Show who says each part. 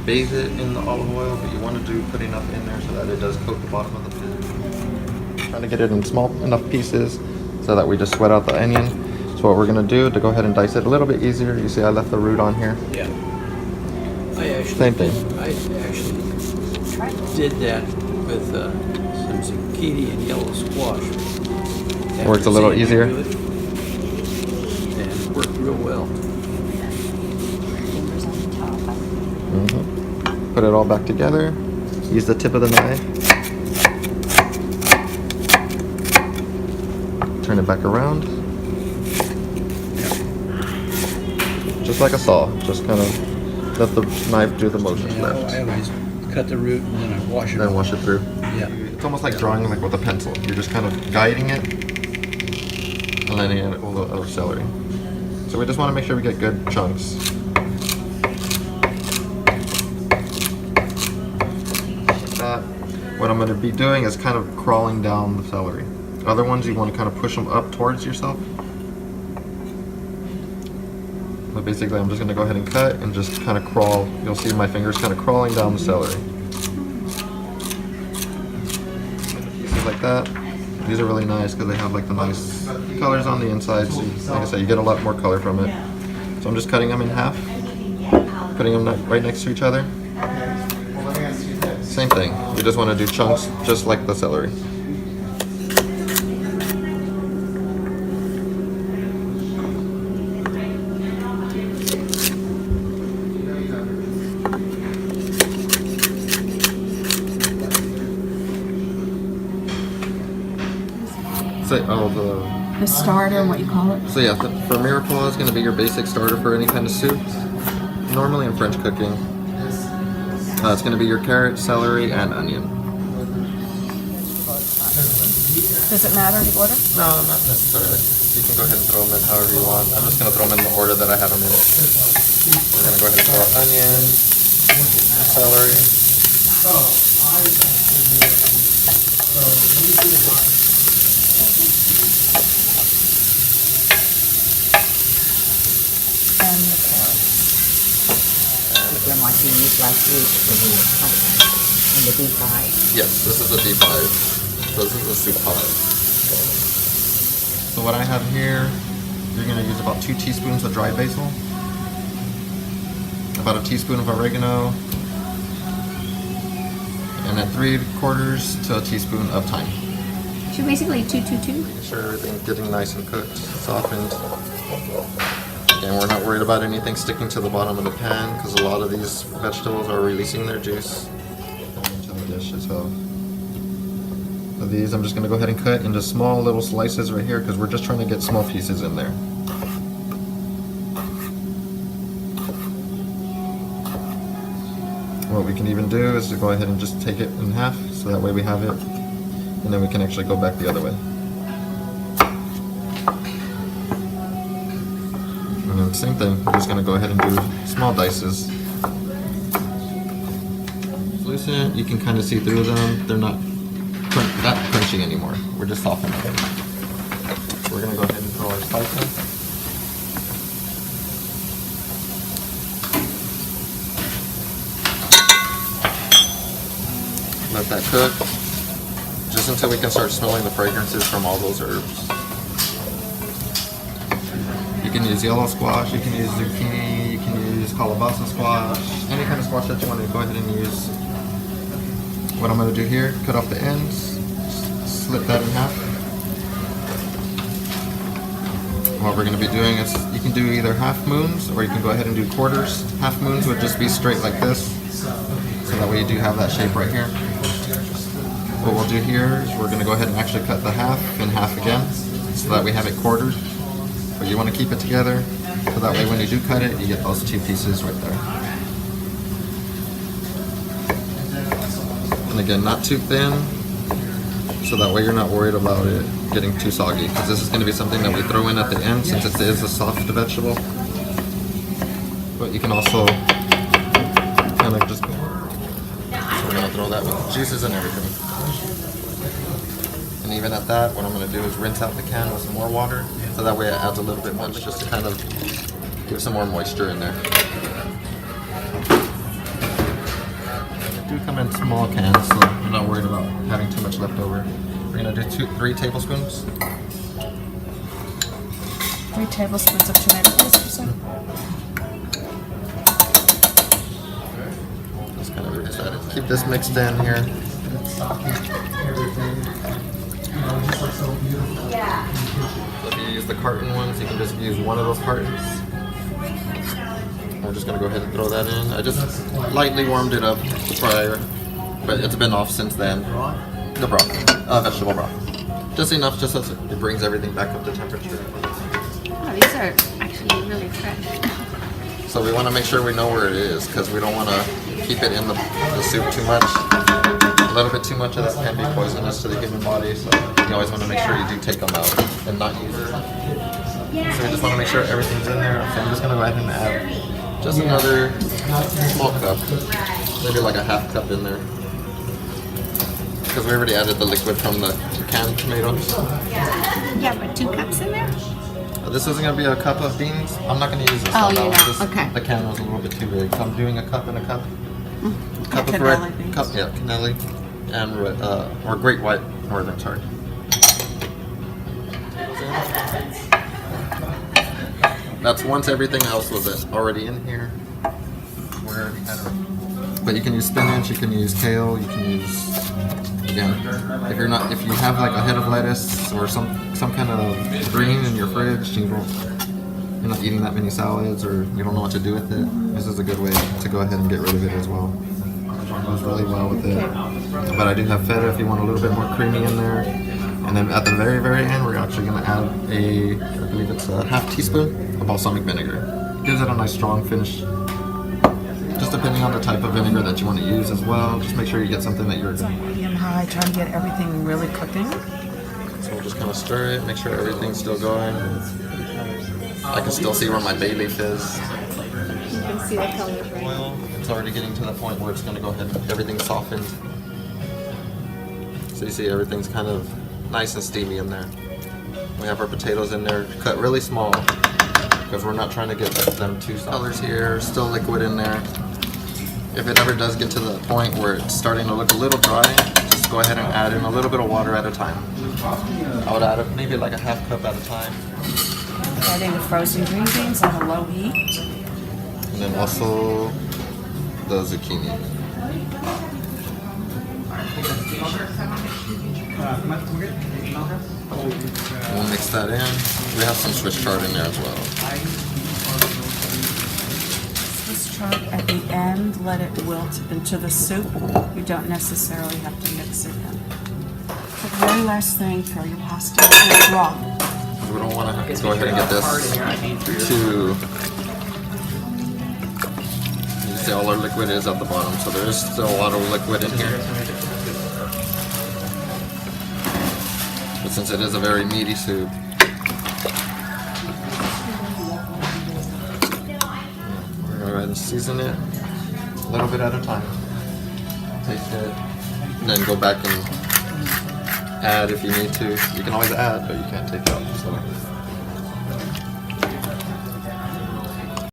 Speaker 1: bathe it in the olive oil, but you want to put enough in there so that it does coat the bottom of the pan. Trying to get it in small enough pieces so that we just sweat out the onion. So what we're gonna do to go ahead and dice it a little bit easier, you see I left the root on here.
Speaker 2: Yeah.
Speaker 1: Same thing.
Speaker 2: I actually did that with some zucchini and yellow squash.
Speaker 1: Works a little easier.
Speaker 2: And it worked real well.
Speaker 1: Put it all back together. Use the tip of the knife. Turn it back around. Just like a saw. Just kind of let the knife do the motions
Speaker 2: Yeah,
Speaker 1: left.
Speaker 2: I always cut the root and then I wash it.
Speaker 1: Then wash it through.
Speaker 2: Yeah.
Speaker 1: It's almost like drawing like with a pencil. You're just kind of guiding it and letting it all the other celery. So we just want to make sure we get good chunks. Like that. What I'm going to be doing is kind of crawling down the celery. Other ones you want to kind of push them up towards yourself. But basically I'm just going to go ahead and cut and just kind of crawl. You'll see my fingers kind of crawling down the celery. Pieces like that. These are really nice because they have like the nice colors on the inside. So like I said, you get a lot more color from it. So I'm just cutting them in half, putting them right next to each other. Same thing. You just want to do chunks just like the celery.
Speaker 3: The starter, what you call it?
Speaker 1: So yeah, for Miracle is going to be your basic starter for any kind of soup. Normally in French cooking, it's going to be your carrot, celery, and onion.
Speaker 3: Does it matter the order?
Speaker 1: No, not necessarily. You can go ahead and throw them in however you want. I'm just going to throw them in the order that I have them in. We're going to go ahead and throw our onion, celery.
Speaker 3: And the carrots. The one like you used last week for the and the deep fry.
Speaker 1: Yes, this is a deep fry. So this is a soup pot. So what I have here, you're going to use about 2 teaspoons of dried basil, about a teaspoon of oregano, and then 3/4 to a teaspoon of thyme.
Speaker 3: So basically 222.
Speaker 1: Making sure everything's getting nice and cooked, softened. Again, we're not worried about anything sticking to the bottom of the pan because a lot of these vegetables are releasing their juice into the dish as well. So these I'm just going to go ahead and cut into small little slices right here because we're just trying to get small pieces in there. What we can even do is to go ahead and just take it in half so that way we have it, and then we can actually go back the other way. And then same thing, we're just going to go ahead and do small dices. Loosen it, you can kind of see through them. They're not that crunchy anymore. We're just softening them. We're going to go ahead and throw our spices. Let that cook just until we can start smelling the fragrances from all those herbs. You can use yellow squash, you can use zucchini, you can use calabaza squash, any kind of squash that you want to go ahead and use. What I'm going to do here, cut off the ends, slip that in half. What we're going to be doing is, you can do either half moons or you can go ahead and do quarters. Half moons would just be straight like this, so that way you do have that shape right here. What we'll do here is we're going to go ahead and actually cut the half in half again, so that we have it quartered. But you want to keep it together, so that way when you do cut it, you get those 2 pieces right there. And again, not too thin, so that way you're not worried about it getting too soggy, because this is going to be something that we throw in at the end since it is a soft vegetable. But you can also kind of just go. So we're going to throw that with juices and everything. And even at that, what I'm going to do is rinse out the can with some more water, so that way it adds a little bit more, just to kind of give some more moisture in there. do come in small cans, so I'm not worried about having too much left over. We're gonna do 3 tablespoons.
Speaker 3: 3 tablespoons of tomato paste, you said?
Speaker 1: Just kind of mix that in. Keep this mixed in here. So if you use the carton ones, you can just use one of those cartons. We're just gonna go ahead and throw that in. I just lightly warmed it up prior, but it's been off since then. The broth, vegetable broth. Just enough, just so it brings everything back up to temperature.
Speaker 4: Oh, these are actually really fresh.
Speaker 1: So we want to make sure we know where it is, because we don't want to keep it in the soup too much. A little bit too much of that can be poisonous to the human body, so you always want to make sure you do take them out and not use it. So we just want to make sure everything's in there. So I'm just going to go ahead and add just another small cup, maybe like a half cup in there. Because we already added the liquid from the canned tomatoes.
Speaker 4: Yeah, but 2 cups in there?
Speaker 1: This isn't going to be a cup of beans. I'm not going to use this.
Speaker 4: Oh,
Speaker 1: one.
Speaker 4: you're
Speaker 1: That was
Speaker 4: not.
Speaker 1: just-
Speaker 4: Okay.
Speaker 1: The can was a little bit too big, so I'm doing a cup and a cup. Cup of
Speaker 3: Cannelli
Speaker 1: red,
Speaker 3: beans.
Speaker 1: cannelli, and or great white northern. Sorry. That's once everything else was already in here. We already had it. But you can use spinach, you can use kale, you can use, again, if you have like a head of lettuce or some kind of green in your fridge, you're not eating that many salads or you don't know what to do with it, this is a good way to go ahead and get rid of it as well. It goes really well with it. But I do have feta if you want a little bit more creamy in there. And then at the very, very end, we're actually going to add I believe it's a half teaspoon of balsamic vinegar. It gives it a nice strong finish. Just depending on the type of vinegar that you want to use as well. Just make sure you get something that you're
Speaker 3: So medium high, trying to get everything really cooking.
Speaker 1: So we'll just kind of stir it, make sure everything's still going. I can still see where my bay leaf is.
Speaker 4: You can see the colors, right?
Speaker 1: Oil, it's already getting to the point where it's going to go ahead and everything's softened. So you see everything's kind of nice and steamy in there. We have our potatoes in there, cut really small, because we're not trying to get them too soft. Colors here, still liquid in there. If it ever does get to the point where it's starting to look a little dry, just go ahead and add in a little bit of water at a time. I would add maybe like a half cup at a time.
Speaker 3: Adding the frozen green beans on a low heat.
Speaker 1: And then also the zucchini. We'll mix that in. We have some Swiss chard in there as well.
Speaker 3: Swiss chard at the end, let it wilt into the soup. You don't necessarily have to mix it in. The very last thing, throw your pasta in the broth.
Speaker 1: We don't want to go ahead and get this too. You see all our liquid is at the bottom, so there is still a lot of liquid in here. But since it is a very meaty soup, we're going to go ahead and season it a little bit at a time. Taste it, and then go back and add if you need to. You can always add, but you can't take out. So